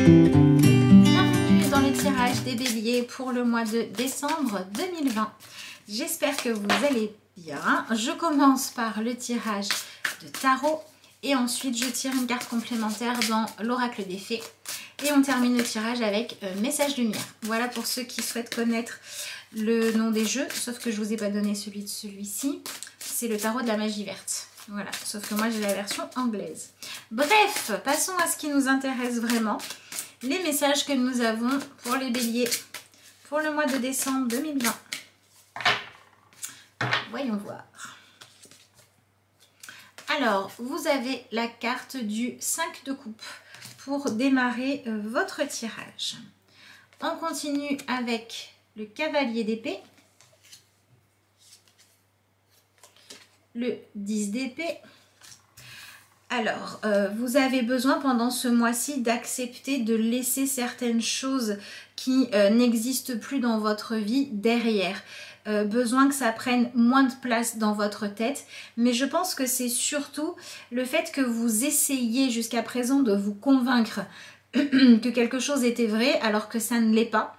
Bienvenue dans les tirages des béliers pour le mois de décembre 2020. J'espère que vous allez bien. Je commence par le tirage de tarot et ensuite je tire une carte complémentaire dans l'oracle des fées. Et on termine le tirage avec message lumière. Voilà pour ceux qui souhaitent connaître le nom des jeux, sauf que je ne vous ai pas donné celui de celui-ci. C'est le tarot de la magie verte. Voilà, sauf que moi j'ai la version anglaise. Bref, passons à ce qui nous intéresse vraiment. Les messages que nous avons pour les béliers pour le mois de décembre 2020. Voyons voir. Alors, vous avez la carte du 5 de coupe pour démarrer votre tirage. On continue avec le cavalier d'épée, le 10 d'épée. Alors, vous avez besoin pendant ce mois-ci d'accepter de laisser certaines choses qui n'existent plus dans votre vie derrière. Besoin que ça prenne moins de place dans votre tête, mais je pense que c'est surtout le fait que vous essayez jusqu'à présent de vous convaincre que quelque chose était vrai alors que ça ne l'est pas.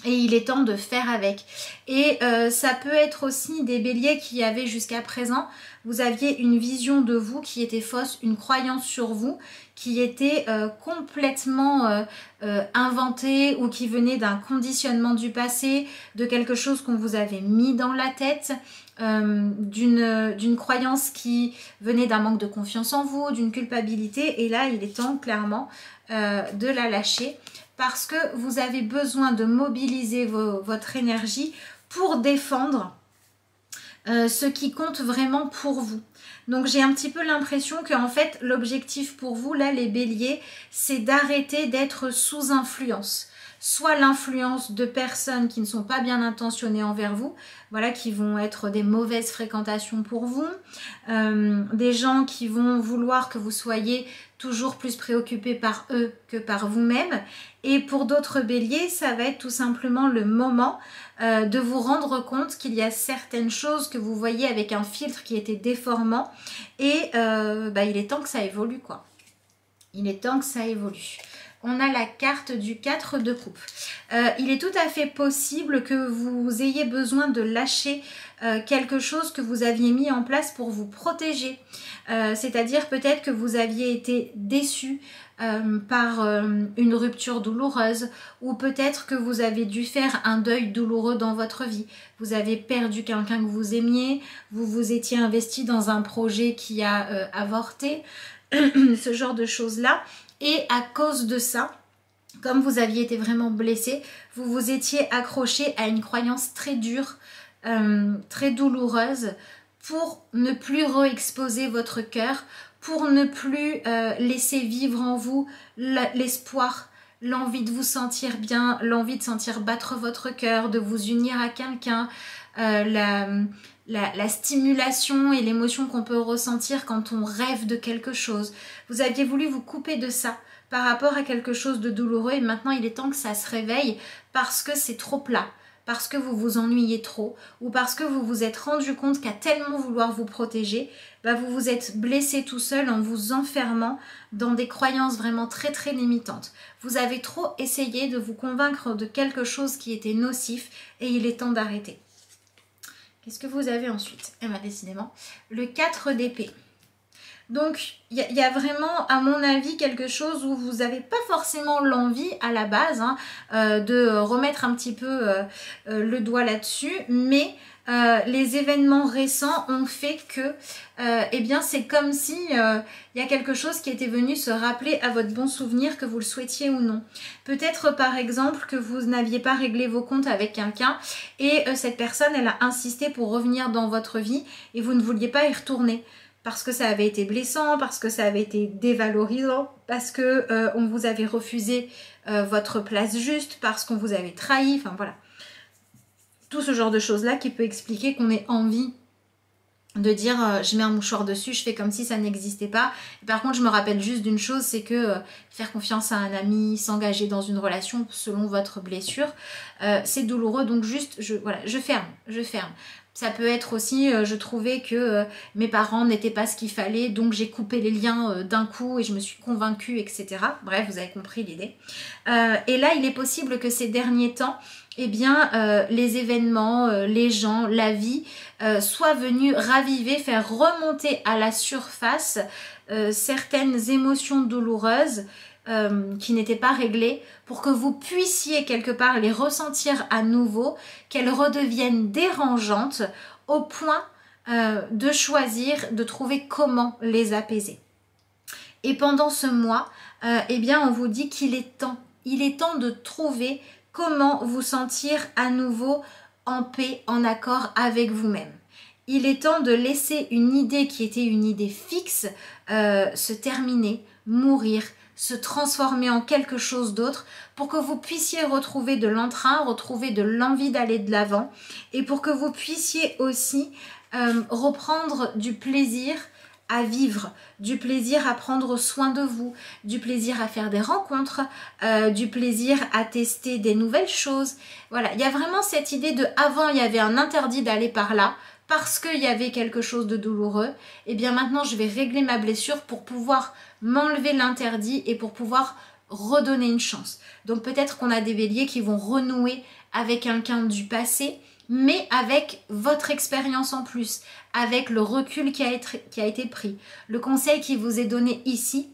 Et il est temps de faire avec. Et ça peut être aussi des béliers qui avaient jusqu'à présent, vous aviez une vision de vous qui était fausse, une croyance sur vous qui était complètement inventée ou qui venait d'un conditionnement du passé, de quelque chose qu'on vous avait mis dans la tête, d'une croyance qui venait d'un manque de confiance en vous, d'une culpabilité. Et là, il est temps clairement de la lâcher. Parce que vous avez besoin de mobiliser votre énergie pour défendre ce qui compte vraiment pour vous. Donc j'ai un petit peu l'impression que en fait l'objectif pour vous là les béliers, c'est d'arrêter d'être sous influence. Soit l'influence de personnes qui ne sont pas bien intentionnées envers vous, voilà, qui vont être des mauvaises fréquentations pour vous, des gens qui vont vouloir que vous soyez toujours plus préoccupé par eux que par vous-même. Et pour d'autres béliers, ça va être tout simplement le moment de vous rendre compte qu'il y a certaines choses que vous voyez avec un filtre qui était déformant et il est temps que ça évolue quoi. Il est temps que ça évolue. On a la carte du 4 de coupe. Il est tout à fait possible que vous ayez besoin de lâcher quelque chose que vous aviez mis en place pour vous protéger. C'est-à-dire peut-être que vous aviez été déçu par une rupture douloureuse ou peut-être que vous avez dû faire un deuil douloureux dans votre vie. Vous avez perdu quelqu'un que vous aimiez, vous vous étiez investi dans un projet qui a avorté, ce genre de choses-là. Et à cause de ça, comme vous aviez été vraiment blessé, vous vous étiez accroché à une croyance très dure, très douloureuse, pour ne plus re-exposer votre cœur, pour ne plus laisser vivre en vous l'espoir, l'envie de vous sentir bien, l'envie de sentir battre votre cœur, de vous unir à quelqu'un, la stimulation et l'émotion qu'on peut ressentir quand on rêve de quelque chose. Vous aviez voulu vous couper de ça par rapport à quelque chose de douloureux et maintenant il est temps que ça se réveille parce que c'est trop plat, parce que vous vous ennuyez trop ou parce que vous vous êtes rendu compte qu'à tellement vouloir vous protéger, vous vous êtes blessé tout seul en vous enfermant dans des croyances vraiment très très limitantes. Vous avez trop essayé de vous convaincre de quelque chose qui était nocif et il est temps d'arrêter. Qu'est-ce que vous avez ensuite? Eh bien, décidément, le 4 d'épée. Donc, il y a vraiment, à mon avis, quelque chose où vous n'avez pas forcément l'envie, à la base, de remettre un petit peu le doigt là-dessus, mais les événements récents ont fait que, c'est comme si il y a quelque chose qui était venu se rappeler à votre bon souvenir, que vous le souhaitiez ou non. Peut-être par exemple que vous n'aviez pas réglé vos comptes avec quelqu'un et cette personne, elle a insisté pour revenir dans votre vie et vous ne vouliez pas y retourner. Parce que ça avait été blessant, parce que ça avait été dévalorisant, parce que on vous avait refusé votre place juste, parce qu'on vous avait trahi, enfin voilà. Tout ce genre de choses-là qui peut expliquer qu'on ait envie de dire je mets un mouchoir dessus, je fais comme si ça n'existait pas. Et par contre, je me rappelle juste d'une chose, c'est que faire confiance à un ami, s'engager dans une relation selon votre blessure, c'est douloureux. Donc juste, je ferme. Ça peut être aussi, je trouvais que mes parents n'étaient pas ce qu'il fallait, donc j'ai coupé les liens d'un coup et je me suis convaincue, etc. Bref, vous avez compris l'idée. Et là, il est possible que ces derniers temps, eh bien, les événements, les gens, la vie, soient venus raviver, faire remonter à la surface certaines émotions douloureuses qui n'étaient pas réglées, pour que vous puissiez quelque part les ressentir à nouveau, qu'elles redeviennent dérangeantes au point de choisir, de trouver comment les apaiser. Et pendant ce mois, eh bien, on vous dit qu'il est temps. Il est temps de trouver comment vous sentir à nouveau en paix, en accord avec vous-même. Il est temps de laisser une idée qui était une idée fixe se terminer, mourir, se transformer en quelque chose d'autre, pour que vous puissiez retrouver de l'entrain, retrouver de l'envie d'aller de l'avant, et pour que vous puissiez aussi reprendre du plaisir à vivre, du plaisir à prendre soin de vous, du plaisir à faire des rencontres, du plaisir à tester des nouvelles choses. Voilà, il y a vraiment cette idée de avant il y avait un interdit d'aller par là, parce qu'il y avait quelque chose de douloureux, et bien maintenant je vais régler ma blessure pour pouvoir m'enlever l'interdit et pour pouvoir redonner une chance. Donc peut-être qu'on a des béliers qui vont renouer avec quelqu'un du passé, mais avec votre expérience en plus, avec le recul qui a été pris. Le conseil qui vous est donné ici,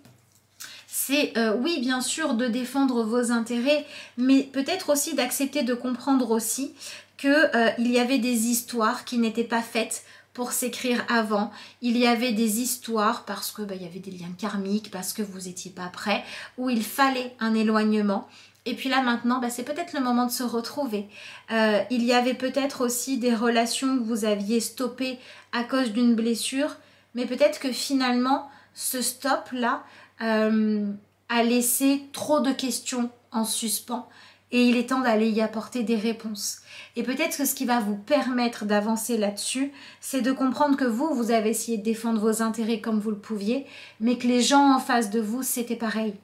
c'est oui bien sûr de défendre vos intérêts, mais peut-être aussi d'accepter de comprendre aussi qu'il y avait des histoires qui n'étaient pas faites pour s'écrire avant. Il y avait des histoires parce que il y avait des liens karmiques, parce que vous n'étiez pas prêts, où il fallait un éloignement. Et puis là maintenant, c'est peut-être le moment de se retrouver. Il y avait peut-être aussi des relations que vous aviez stoppées à cause d'une blessure, mais peut-être que finalement, ce stop-là a laissé trop de questions en suspens. Et il est temps d'aller y apporter des réponses. Et peut-être que ce qui va vous permettre d'avancer là-dessus, c'est de comprendre que vous avez essayé de défendre vos intérêts comme vous le pouviez, mais que les gens en face de vous, c'était pareil.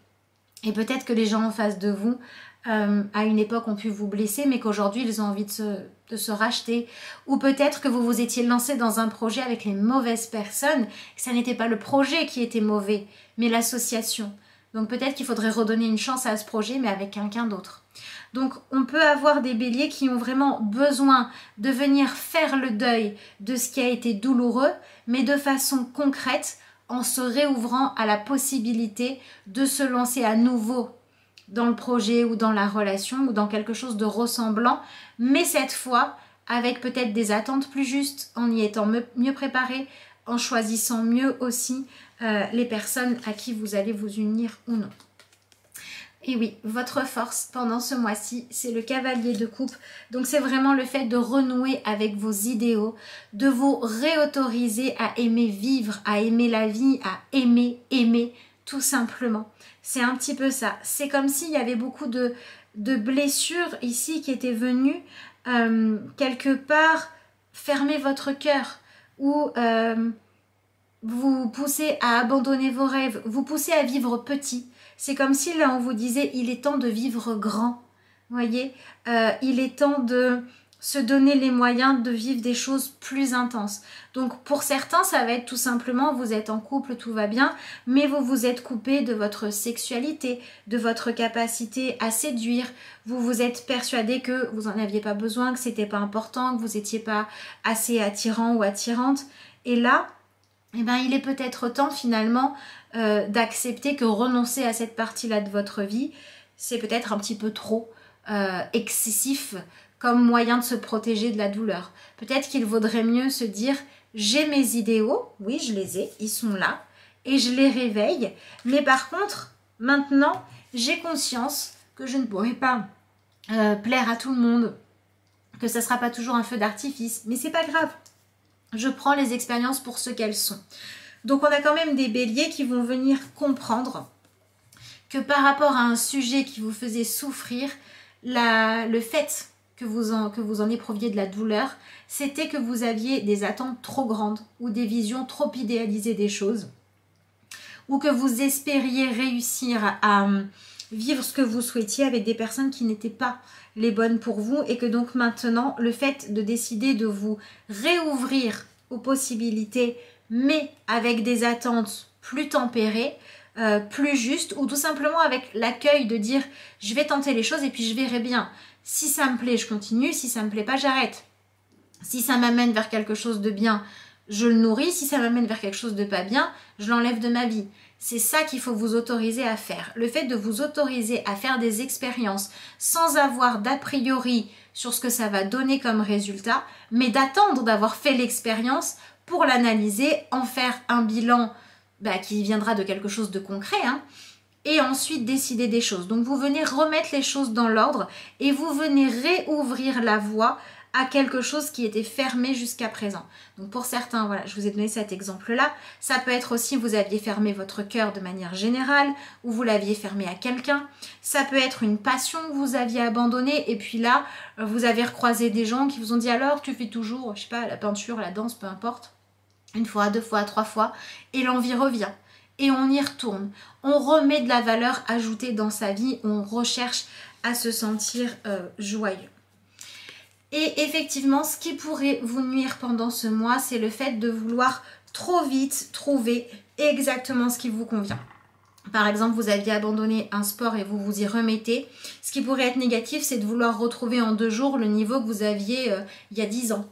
Et peut-être que les gens en face de vous, à une époque, ont pu vous blesser, mais qu'aujourd'hui, ils ont envie de se racheter. Ou peut-être que vous vous étiez lancé dans un projet avec les mauvaises personnes, que ça n'était pas le projet qui était mauvais, mais l'association. Donc peut-être qu'il faudrait redonner une chance à ce projet, mais avec quelqu'un d'autre. Donc on peut avoir des béliers qui ont vraiment besoin de venir faire le deuil de ce qui a été douloureux, mais de façon concrète, en se réouvrant à la possibilité de se lancer à nouveau dans le projet ou dans la relation ou dans quelque chose de ressemblant, mais cette fois avec peut-être des attentes plus justes, en y étant mieux préparé, en choisissant mieux aussi les personnes à qui vous allez vous unir ou non. Et oui, votre force pendant ce mois-ci, c'est le cavalier de coupe. Donc c'est vraiment le fait de renouer avec vos idéaux, de vous réautoriser à aimer vivre, à aimer la vie, à aimer tout simplement. C'est un petit peu ça. C'est comme s'il y avait beaucoup de blessures ici qui étaient venues quelque part fermer votre cœur ou vous poussez à abandonner vos rêves, vous poussez à vivre petit. C'est comme si là on vous disait il est temps de vivre grand, voyez, il est temps de se donner les moyens de vivre des choses plus intenses. Donc pour certains ça va être tout simplement vous êtes en couple, tout va bien, mais vous vous êtes coupé de votre sexualité, de votre capacité à séduire, vous vous êtes persuadé que vous n'en aviez pas besoin, que c'était pas important, que vous n'étiez pas assez attirant ou attirante, et là eh bien, il est peut-être temps finalement d'accepter que renoncer à cette partie-là de votre vie, c'est peut-être un petit peu trop excessif comme moyen de se protéger de la douleur. Peut-être qu'il vaudrait mieux se dire « j'ai mes idéaux, oui je les ai, ils sont là, et je les réveille, mais par contre, maintenant, j'ai conscience que je ne pourrai pas plaire à tout le monde, que ça ne sera pas toujours un feu d'artifice, mais c'est pas grave. Je prends les expériences pour ce qu'elles sont. » Donc on a quand même des béliers qui vont venir comprendre que par rapport à un sujet qui vous faisait souffrir, le fait que vous en éprouviez de la douleur, c'était que vous aviez des attentes trop grandes ou des visions trop idéalisées des choses, ou que vous espériez réussir à vivre ce que vous souhaitiez avec des personnes qui n'étaient pas les bonnes pour vous et que donc maintenant, le fait de décider de vous réouvrir aux possibilités, mais avec des attentes plus tempérées, plus justes, ou tout simplement avec l'accueil de dire je vais tenter les choses et puis je verrai bien. Si ça me plaît, je continue, si ça me plaît pas, j'arrête. Si ça m'amène vers quelque chose de bien, je le nourris. Si ça m'amène vers quelque chose de pas bien, je l'enlève de ma vie. C'est ça qu'il faut vous autoriser à faire. Le fait de vous autoriser à faire des expériences sans avoir d'a priori sur ce que ça va donner comme résultat, mais d'attendre d'avoir fait l'expérience pour l'analyser, en faire un bilan qui viendra de quelque chose de concret, et ensuite décider des choses. Donc vous venez remettre les choses dans l'ordre et vous venez réouvrir la voie à quelque chose qui était fermé jusqu'à présent. Donc pour certains, voilà, je vous ai donné cet exemple-là. Ça peut être aussi, vous aviez fermé votre cœur de manière générale, ou vous l'aviez fermé à quelqu'un. Ça peut être une passion que vous aviez abandonnée, et puis là, vous avez recroisé des gens qui vous ont dit alors, tu fais toujours, je sais pas, la peinture, la danse, peu importe, une fois, deux fois, trois fois, et l'envie revient. Et on y retourne. On remet de la valeur ajoutée dans sa vie, on recherche à se sentir joyeux. Et effectivement, ce qui pourrait vous nuire pendant ce mois, c'est le fait de vouloir trop vite trouver exactement ce qui vous convient. Par exemple, vous aviez abandonné un sport et vous vous y remettez. Ce qui pourrait être négatif, c'est de vouloir retrouver en 2 jours le niveau que vous aviez il y a 10 ans.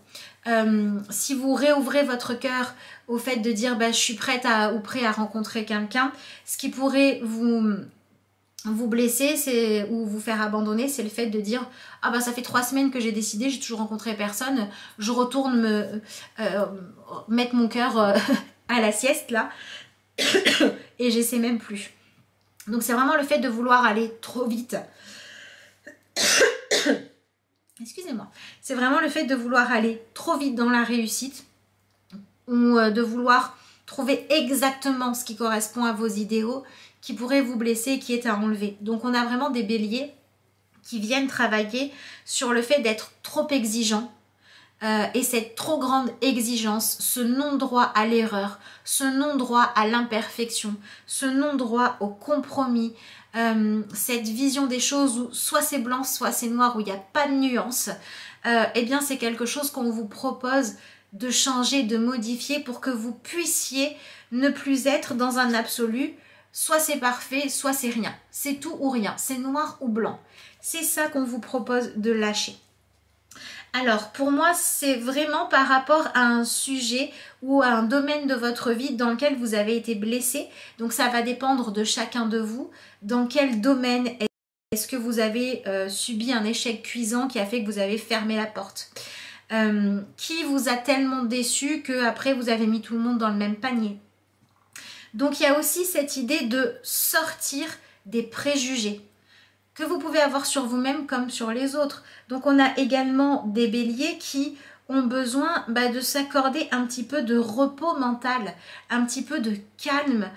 Si vous réouvrez votre cœur au fait de dire je suis prête ou prêt à rencontrer quelqu'un, ce qui pourrait vous blesser ou vous faire abandonner, c'est le fait de dire ça fait 3 semaines que j'ai décidé, j'ai toujours rencontré personne, je retourne mettre mon cœur à la sieste là et j'essaie même plus. Donc c'est vraiment le fait de vouloir aller trop vite. Excusez-moi. C'est vraiment le fait de vouloir aller trop vite dans la réussite ou de vouloir trouver exactement ce qui correspond à vos idéaux qui pourrait vous blesser et qui est à enlever. Donc on a vraiment des béliers qui viennent travailler sur le fait d'être trop exigeants et cette trop grande exigence, ce non-droit à l'erreur, ce non-droit à l'imperfection, ce non-droit au compromis, cette vision des choses où soit c'est blanc, soit c'est noir, où il n'y a pas de nuance, eh bien c'est quelque chose qu'on vous propose de changer, de modifier pour que vous puissiez ne plus être dans un absolu. Soit c'est parfait, soit c'est rien. C'est tout ou rien. C'est noir ou blanc. C'est ça qu'on vous propose de lâcher. Alors, pour moi, c'est vraiment par rapport à un sujet ou à un domaine de votre vie dans lequel vous avez été blessé. Donc, ça va dépendre de chacun de vous. Dans quel domaine est-ce que vous avez subi un échec cuisant qui a fait que vous avez fermé la porte ? Qui vous a tellement déçu qu'après, vous avez mis tout le monde dans le même panier ? Donc il y a aussi cette idée de sortir des préjugés que vous pouvez avoir sur vous-même comme sur les autres. Donc on a également des béliers qui ont besoin de s'accorder un petit peu de repos mental, un petit peu de calme,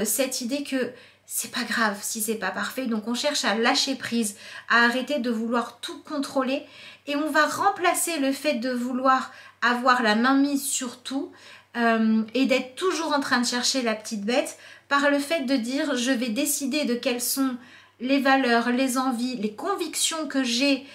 cette idée que c'est pas grave si c'est pas parfait. Donc on cherche à lâcher prise, à arrêter de vouloir tout contrôler et on va remplacer le fait de vouloir avoir la main mise sur tout et d'être toujours en train de chercher la petite bête par le fait de dire je vais décider de quelles sont les valeurs, les envies, les convictions que j'ai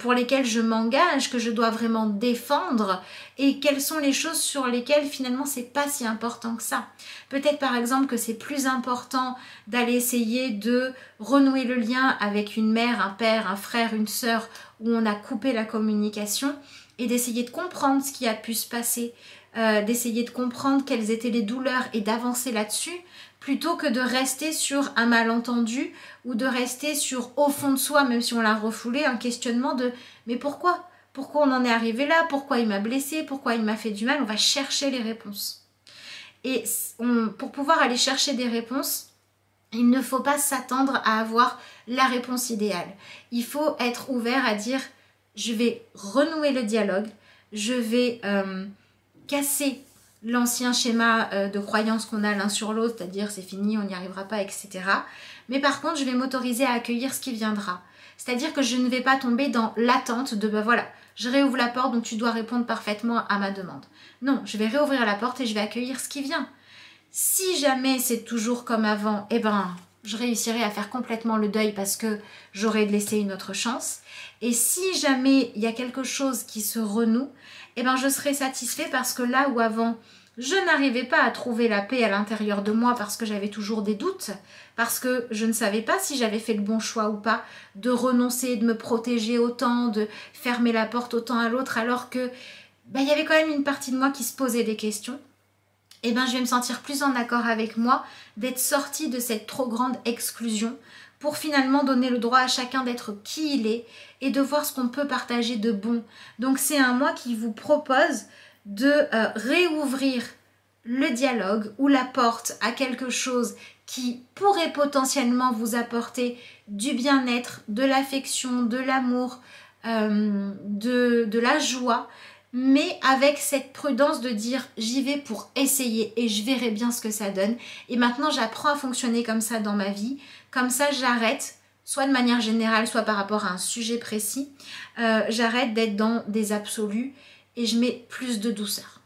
pour lesquelles je m'engage, que je dois vraiment défendre et quelles sont les choses sur lesquelles finalement c'est pas si important que ça. Peut-être par exemple que c'est plus important d'aller essayer de renouer le lien avec une mère, un père, un frère, une sœur où on a coupé la communication et d'essayer de comprendre ce qui a pu se passer, d'essayer de comprendre quelles étaient les douleurs et d'avancer là-dessus plutôt que de rester sur un malentendu ou de rester sur au fond de soi, même si on l'a refoulé, un questionnement de mais pourquoi ? Pourquoi on en est arrivé là ? Pourquoi il m'a blessé ? Pourquoi il m'a fait du mal ? On va chercher les réponses. Et pour pouvoir aller chercher des réponses, il ne faut pas s'attendre à avoir la réponse idéale. Il faut être ouvert à dire je vais renouer le dialogue, je vais casser l'ancien schéma de croyance qu'on a l'un sur l'autre, c'est-à-dire c'est fini, on n'y arrivera pas, etc. Mais par contre, je vais m'autoriser à accueillir ce qui viendra. C'est-à-dire que je ne vais pas tomber dans l'attente de voilà, je réouvre la porte, donc tu dois répondre parfaitement à ma demande. Non, je vais réouvrir la porte et je vais accueillir ce qui vient. Si jamais c'est toujours comme avant, je réussirai à faire complètement le deuil parce que j'aurai laissé une autre chance. Et si jamais il y a quelque chose qui se renoue, eh ben je serai satisfait parce que là où avant je n'arrivais pas à trouver la paix à l'intérieur de moi parce que j'avais toujours des doutes, parce que je ne savais pas si j'avais fait le bon choix ou pas, de renoncer, de me protéger autant, de fermer la porte autant à l'autre, alors que il y avait quand même une partie de moi qui se posait des questions. Eh ben, je vais me sentir plus en accord avec moi d'être sortie de cette trop grande exclusion pour finalement donner le droit à chacun d'être qui il est et de voir ce qu'on peut partager de bon. Donc c'est un moi qui vous propose de réouvrir le dialogue ou la porte à quelque chose qui pourrait potentiellement vous apporter du bien-être, de l'affection, de l'amour, de la joie, mais avec cette prudence de dire j'y vais pour essayer et je verrai bien ce que ça donne. Et maintenant j'apprends à fonctionner comme ça dans ma vie, comme ça j'arrête, soit de manière générale, soit par rapport à un sujet précis, j'arrête d'être dans des absolus et je mets plus de douceur.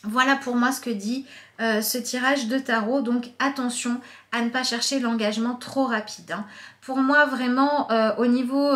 Voilà pour moi ce que dit ce tirage de tarot. Donc attention à ne pas chercher l'engagement trop rapide. Hein. Pour moi vraiment au niveau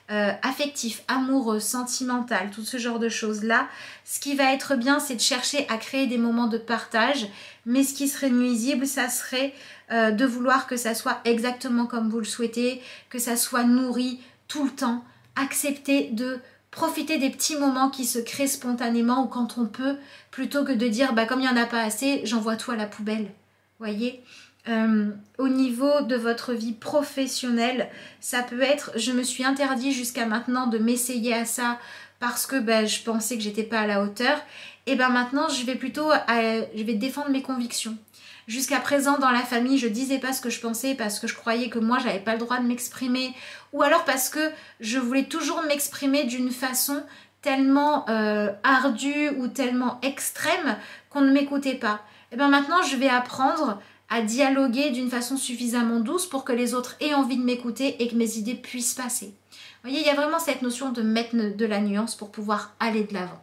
affectif, amoureux, sentimental, tout ce genre de choses là, ce qui va être bien c'est de chercher à créer des moments de partage. Mais ce qui serait nuisible ça serait de vouloir que ça soit exactement comme vous le souhaitez, que ça soit nourri tout le temps. Accepter de profiter des petits moments qui se créent spontanément ou quand on peut, plutôt que de dire comme il n'y en a pas assez, j'envoie tout à la poubelle. Voyez, au niveau de votre vie professionnelle, ça peut être, je me suis interdit jusqu'à maintenant de m'essayer à ça parce que je pensais que j'étais pas à la hauteur. Et maintenant, je vais plutôt je vais défendre mes convictions. Jusqu'à présent, dans la famille, je disais pas ce que je pensais parce que je croyais que moi, j'avais pas le droit de m'exprimer. Ou alors parce que je voulais toujours m'exprimer d'une façon tellement ardue ou tellement extrême qu'on ne m'écoutait pas. Et maintenant, je vais apprendre à dialoguer d'une façon suffisamment douce pour que les autres aient envie de m'écouter et que mes idées puissent passer. Vous voyez, il y a vraiment cette notion de mettre de la nuance pour pouvoir aller de l'avant.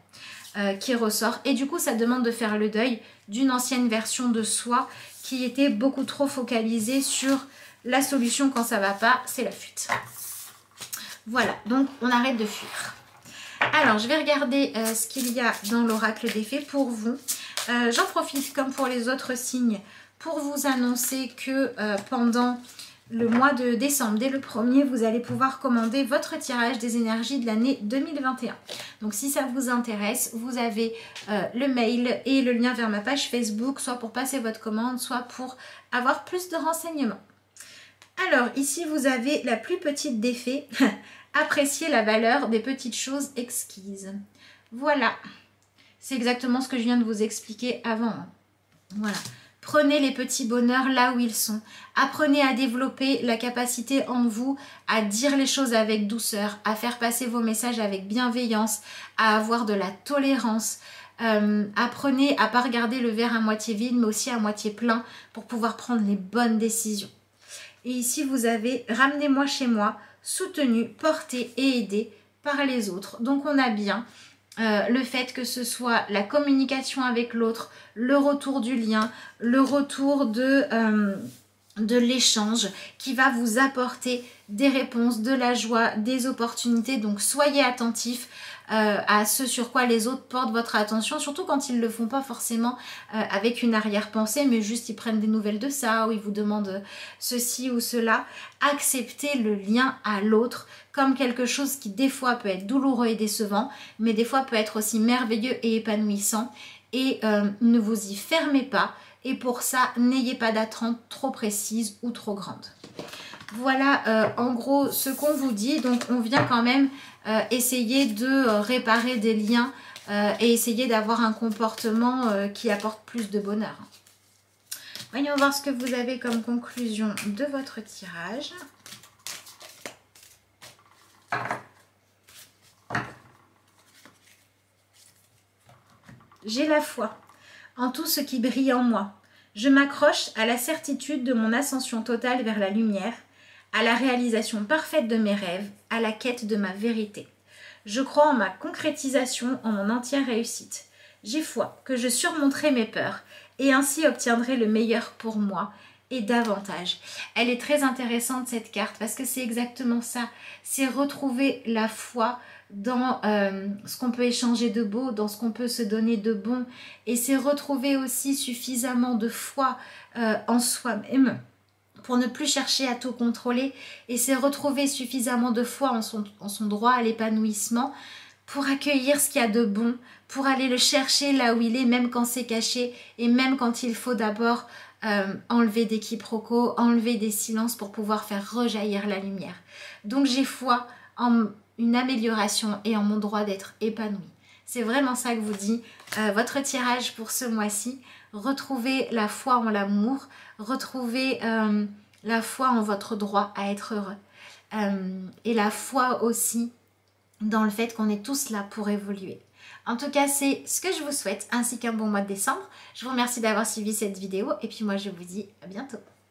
Qui ressort et du coup ça demande de faire le deuil d'une ancienne version de soi qui était beaucoup trop focalisée sur la solution quand ça va pas, c'est la fuite. Voilà, donc on arrête de fuir. Alors je vais regarder ce qu'il y a dans l'oracle des fées pour vous. J'en profite comme pour les autres signes pour vous annoncer que pendant le mois de décembre, dès le 1er, vous allez pouvoir commander votre tirage des énergies de l'année 2021. Donc si ça vous intéresse, vous avez le mail et le lien vers ma page Facebook, soit pour passer votre commande, soit pour avoir plus de renseignements. Alors ici, vous avez la plus petite des fées. Appréciez la valeur des petites choses exquises. Voilà. C'est exactement ce que je viens de vous expliquer avant. Voilà. Prenez les petits bonheurs là où ils sont. Apprenez à développer la capacité en vous à dire les choses avec douceur, à faire passer vos messages avec bienveillance, à avoir de la tolérance. Apprenez à ne pas regarder le verre à moitié vide, mais aussi à moitié plein pour pouvoir prendre les bonnes décisions. Et ici, vous avez « Ramenez-moi chez moi », soutenu, porté et aidé par les autres. Donc, on a bien le fait que ce soit la communication avec l'autre, le retour du lien, le retour de l'échange qui va vous apporter des réponses, de la joie, des opportunités. Donc soyez attentifs à ce sur quoi les autres portent votre attention, surtout quand ils ne le font pas forcément avec une arrière-pensée, mais juste ils prennent des nouvelles de ça ou ils vous demandent ceci ou cela. Acceptez le lien à l'autre comme quelque chose qui des fois peut être douloureux et décevant, mais des fois peut être aussi merveilleux et épanouissant. Et ne vous y fermez pas. Et pour ça, n'ayez pas d'attente trop précise ou trop grande. Voilà en gros ce qu'on vous dit. Donc on vient quand même essayer de réparer des liens et essayer d'avoir un comportement qui apporte plus de bonheur. Voyons voir ce que vous avez comme conclusion de votre tirage. J'ai la foi en tout ce qui brille en moi. Je m'accroche à la certitude de mon ascension totale vers la lumière, à la réalisation parfaite de mes rêves, à la quête de ma vérité. Je crois en ma concrétisation, en mon entière réussite. J'ai foi que je surmonterai mes peurs et ainsi obtiendrai le meilleur pour moi et davantage. Elle est très intéressante cette carte parce que c'est exactement ça. C'est retrouver la foi dans ce qu'on peut échanger de beau, dans ce qu'on peut se donner de bon. Et c'est retrouver aussi suffisamment de foi en soi-même pour ne plus chercher à tout contrôler. Et c'est retrouver suffisamment de foi en son droit à l'épanouissement pour accueillir ce qu'il y a de bon, pour aller le chercher là où il est, même quand c'est caché et même quand il faut d'abord enlever des quiproquos, enlever des silences pour pouvoir faire rejaillir la lumière. Donc j'ai foi en une amélioration et en mon droit d'être épanouie. C'est vraiment ça que vous dit votre tirage pour ce mois-ci. Retrouvez la foi en l'amour, retrouvez la foi en votre droit à être heureux et la foi aussi dans le fait qu'on est tous là pour évoluer. En tout cas, c'est ce que je vous souhaite, ainsi qu'un bon mois de décembre. Je vous remercie d'avoir suivi cette vidéo et puis moi je vous dis à bientôt.